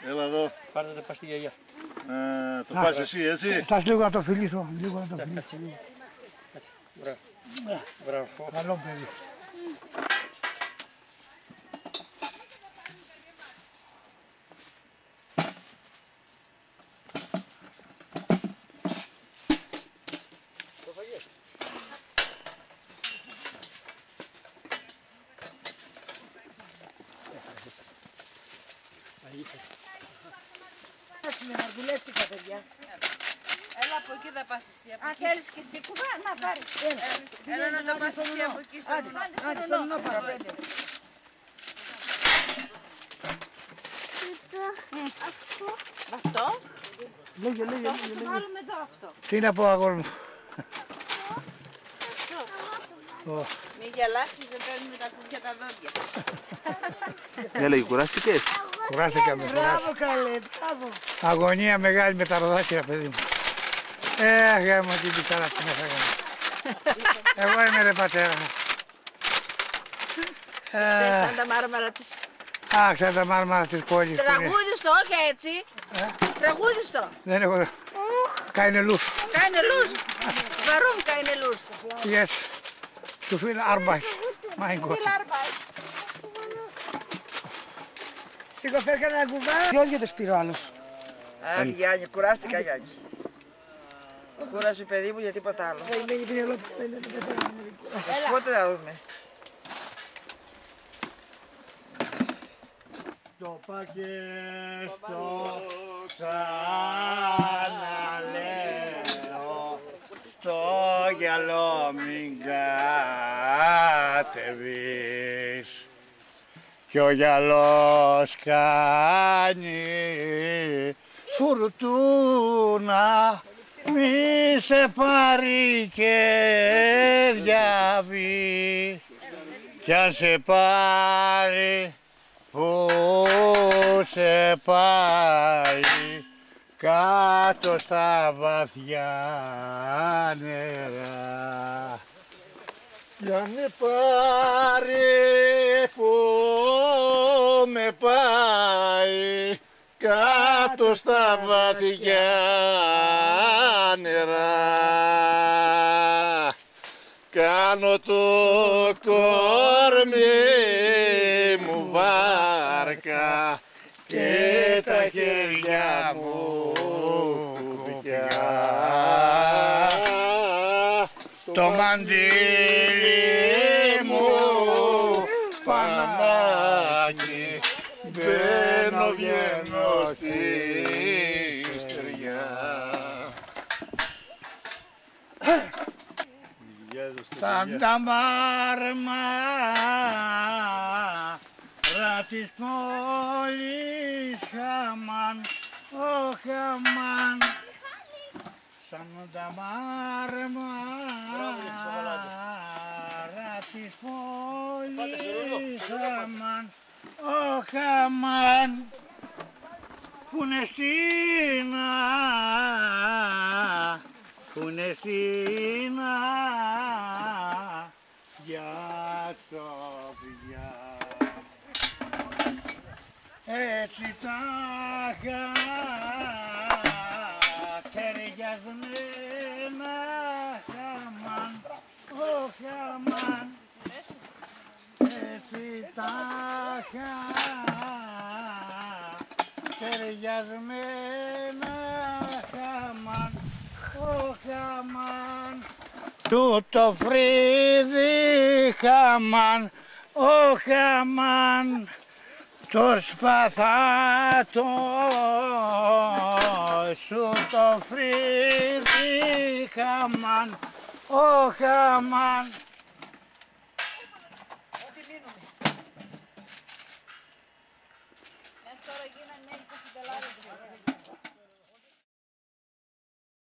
Έλα εδώ. Πάρτε το πας στη γιαγιά. Το πας εσύ, έτσι. Θα λίγο να το φιλήσω. Λίγο να το φιλήσω. Κάτσε. Μπράβο. Μπράβο. Καλό παιδί. Μαργουλεύτηκα, παιδιά. Έλα από εκεί θα πας εσύ. Αν θέλεις και εσύ κουβά, να πάρεις. Έλα να το πας εσύ από εκεί στο βουνό. Άντε, στο βουνό παραπέντε. Αυτό. Λέγε. Βάλουμε εδώ αυτό. Τι να πω, αγόρι μου. Μη γελάσεις, δεν παίρνουμε τα κουμπιά τα δόντια. Έλεγε, κουράστηκες. Κουράστηκα με φορά. Μπράβο, καλέ, μπράβο. Αγωνία μεγάλη με τα ροδάκια, παιδί μου. Γάμο την πιτάρα στην έφαγα. Εγώ είμαι ρε πατέρα μου. Σαν τα μάρμαρα της. Αχ, σαν τα μάρμαρα της πόλης. Τραγούδιστο, όχι έτσι. Τραγούδιστο. Δεν έχω... Καηνελούς. Καηνελούς. Warum Kainelos? Yes. Zu viel Arbeit. Mein Gott. Σηκωφέρ κανένα κουβά. Δυο το σπήρω άλλος. Αχ, Γιάννη, κουράστηκα, Γιάννη. Κούρασε, παιδί μου, για τίποτα άλλο. Πότε θα δούμε. Το πακέτο ξαναλέω, στο γυαλό μην κατεβείς. Κι ο γυαλός κάνει φουρτούνα, μη σε πάρει και διαβεί. Κι αν σε πάρει, πού σε πάει, κάτω στα βαθιά νερά. Για με πάρει που με πάει, κάτω στα βαθιά νερά. Κάνω το κορμί μου βάρκα και τα χέρια μου κουπιά. Το μαντίλι μου πανάκι, μπαίνω βγαίνω στη στεριά. Σαν τα μάρμαρα της πόλης χαμάν, ο χαμάν. Σαν τα μάρμαρα της πόλης χαμάν, ο χαμάν. Κουνεστίνα για το πια. Έτσι τα ταιριασμένα χαμάν, ο χαμάν. Έτσι τα ταιριασμένα χαμάν, ο χαμάν. Τούτο φρύδι χαμάν, ο χαμάν. Το σπαθάτο σου το φρύδι χαμάν, ο χαμάν. Τώρα γίνανε 20 $.